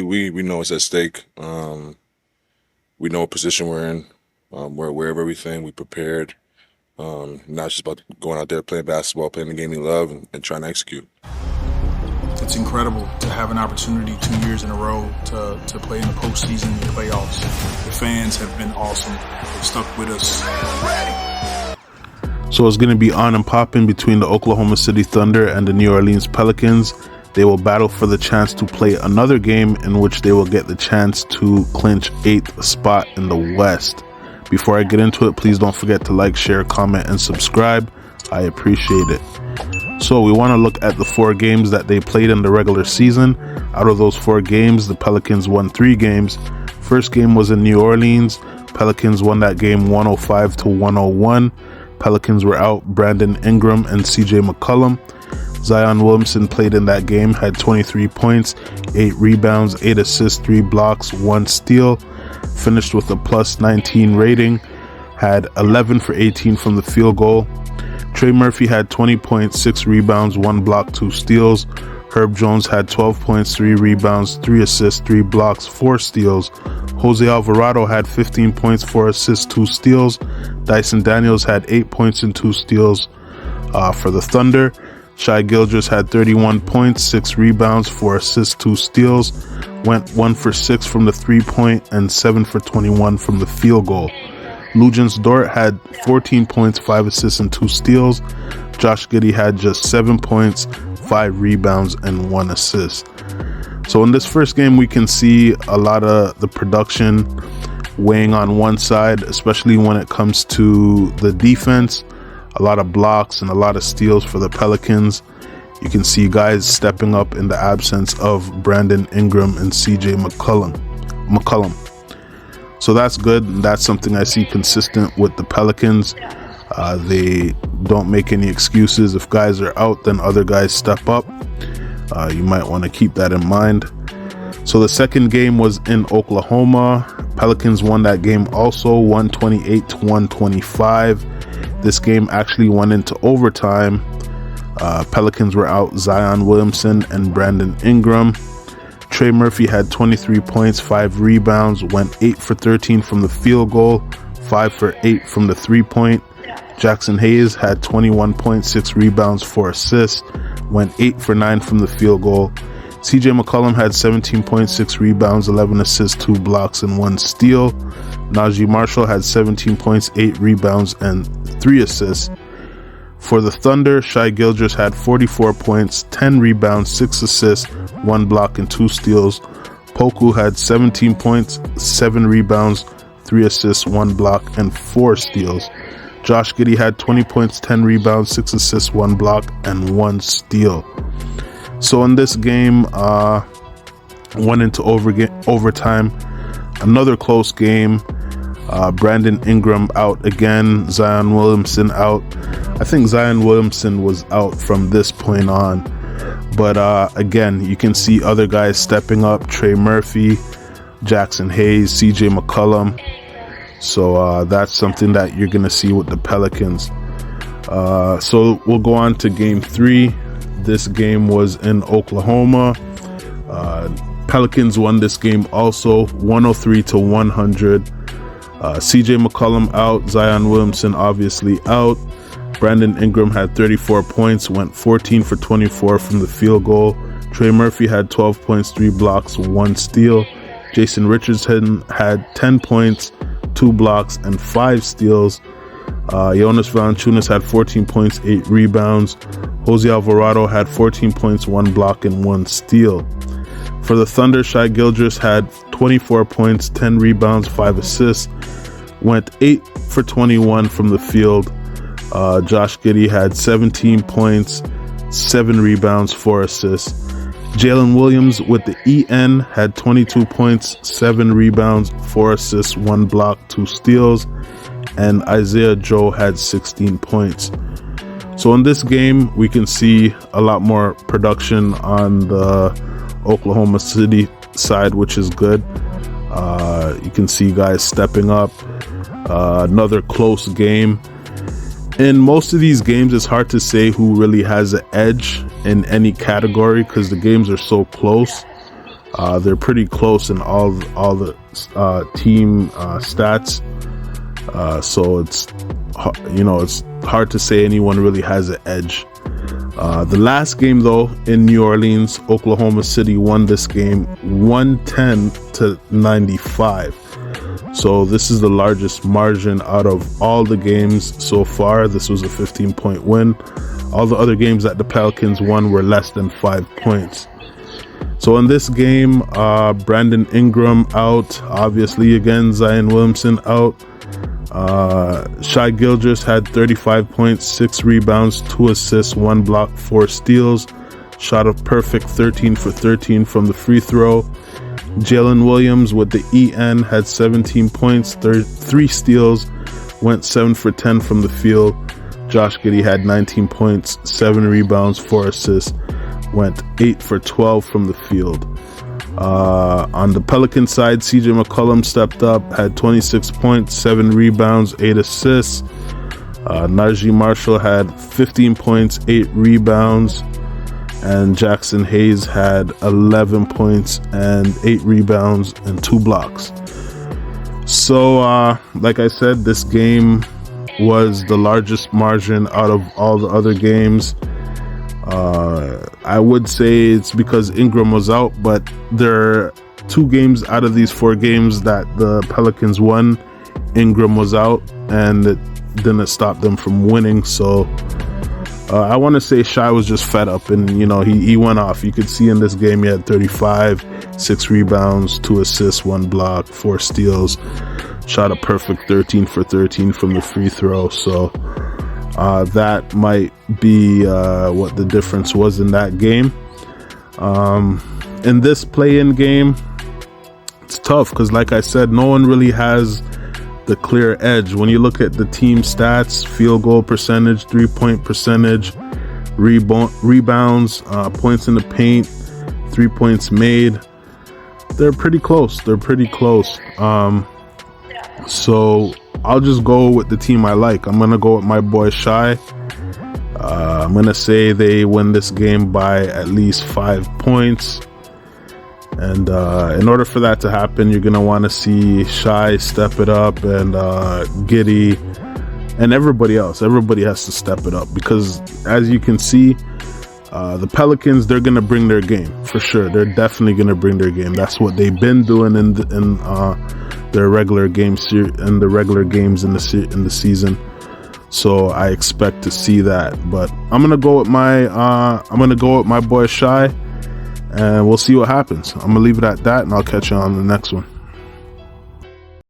we know it's at stake. We know what position we're in. We're aware of everything. We prepared. Now it's just about going out there, playing basketball, playing the game we love, and trying to execute. It's incredible to have an opportunity 2 years in a row to play in the postseason and the playoffs. The fans have been awesome. They've stuck with us. So it's going to be on and popping between the Oklahoma City Thunder and the New Orleans Pelicans. They will battle for the chance to play another game in which they will get the chance to clinch 8th spot in the West. Before I get into it, please don't forget to like, share, comment, and subscribe. I appreciate it. So we want to look at the 4 games that they played in the regular season. Out of those 4 games, the Pelicans won 3 games. First game was in New Orleans. Pelicans won that game 105-101. Pelicans were out Brandon Ingram and CJ McCollum. Zion Williamson played in that game, had 23 points, 8 rebounds, 8 assists, 3 blocks, 1 steal. Finished with a plus 19 rating, had 11 for 18 from the field goal. Trey Murphy had 20 points, 6 rebounds, 1 block, 2 steals. Herb Jones had 12 points, 3 rebounds, 3 assists, 3 blocks, 4 steals. Jose Alvarado had 15 points, 4 assists, 2 steals. Dyson Daniels had 8 points and 2 steals for the Thunder. Shai Gilgeous had 31 points, 6 rebounds, 4 assists, 2 steals. Went 1 for 6 from the 3-point and 7 for 21 from the field goal. Luguentz Dort had 14 points, 5 assists, and 2 steals. Josh Giddey had just 7 points, 5 rebounds, and 1 assist. So in this first game, we can see a lot of the production weighing on one side, especially when it comes to the defense. A lot of blocks and a lot of steals for the Pelicans. You can see guys stepping up in the absence of Brandon Ingram and CJ McCollum. So that's good. That's something I see consistent with the Pelicans. They don't make any excuses. If guys are out, then other guys step up. You might want to keep that in mind. So the second game was in Oklahoma. Pelicans won that game also, 128-125. This game actually went into overtime. Pelicans were out Zion Williamson and Brandon Ingram. Trey Murphy had 23 points, 5 rebounds, went 8 for 13 from the field goal, 5 for 8 from the 3-point. Jackson Hayes had 21 points, 6 rebounds, 4 assists, went 8 for 9 from the field goal. CJ McCollum had 17 points, 6 rebounds, 11 assists, 2 blocks, and 1 steal. Najee Marshall had 17 points, 8 rebounds, and 3 assists. For the Thunder, Shai Gilgeous had 44 points, 10 rebounds, 6 assists, 1 block, and 2 steals. Poku had 17 points, 7 rebounds, 3 assists, 1 block, and 4 steals. Josh Giddey had 20 points, 10 rebounds, 6 assists, 1 block, and 1 steal. So in this game, went into overtime. Another close game. Brandon Ingram out again. Zion Williamson out. I think Zion Williamson was out from this point on. But again, you can see other guys stepping up. Trey Murphy, Jackson Hayes, CJ McCollum. So that's something that you're going to see with the Pelicans. So we'll go on to game 3. This game was in Oklahoma. Pelicans won this game also, 103-100. CJ McCollum out, Zion Williamson obviously out. Brandon Ingram had 34 points, went 14 for 24 from the field goal. Trey Murphy had 12 points, 3 blocks, 1 steal. Jason Richardson had 10 points, 2 blocks, and 5 steals. Jonas Valanciunas had 14 points, 8 rebounds. Jose Alvarado had 14 points, 1 block, and 1 steal. For the Thunder, Shai Gilgeous had 24 points, 10 rebounds, 5 assists. Went 8 for 21 from the field. Josh Giddey had 17 points, 7 rebounds, 4 assists. Jalen Williams with the EN had 22 points, 7 rebounds, 4 assists, 1 block, 2 steals. And Isaiah Joe had 16 points. So in this game, we can see a lot more production on the Oklahoma City side, which is good. You can see guys stepping up. Another close game. In most of these games, it's hard to say who really has an edge in any category because the games are so close. They're pretty close in all the team stats. So it's hard to say anyone really has an edge. The last game, though, in New Orleans, Oklahoma City won this game 110-95. So this is the largest margin out of all the games so far. This was a 15-point win. All the other games that the Pelicans won were less than 5 points. So in this game, Brandon Ingram out. Obviously, again, Zion Williamson out. Shai Gilgeous had 35 points, 6 rebounds, 2 assists, 1 block, 4 steals. Shot a perfect 13 for 13 from the free throw. Jalen Williams with the EN had 17 points, 3 steals, went 7 for 10 from the field. Josh Giddey had 19 points, 7 rebounds, 4 assists, went 8 for 12 from the field. On the Pelican side, CJ McCollum stepped up, had 26 points, 7 rebounds, 8 assists. Najee Marshall had 15 points, 8 rebounds. And Jackson Hayes had 11 points and 8 rebounds and 2 blocks. So, like I said, this game was the largest margin out of all the other games. I would say it's because Ingram was out, but there are 2 games out of these 4 games that the Pelicans won. Ingram was out, and it didn't stop them from winning. So I want to say Shai was just fed up, and he went off. You could see in this game he had 35, 6 rebounds, 2 assists, 1 block, 4 steals, shot a perfect 13 for 13 from the free throw. So that might be what the difference was in that game. In this play-in game, it's tough because, like I said, no one really has the clear edge. When you look at the team stats, field goal percentage, 3-point percentage, rebounds, points in the paint, 3 points made, they're pretty close. So I'll just go with the team I like. I'm gonna go with my boy Shai. I'm gonna say they win this game by at least 5 points. And in order for that to happen, you're going to want to see Shai step it up, and Giddey and everybody else. Everybody has to step it up because, as you can see, the Pelicans, they're going to bring their game for sure. They're definitely going to bring their game. That's what they've been doing in their regular games in the regular games in the season. So I expect to see that. But I'm going to go with my boy Shai. And we'll see what happens. I'm going to leave it at that, and I'll catch you on the next one.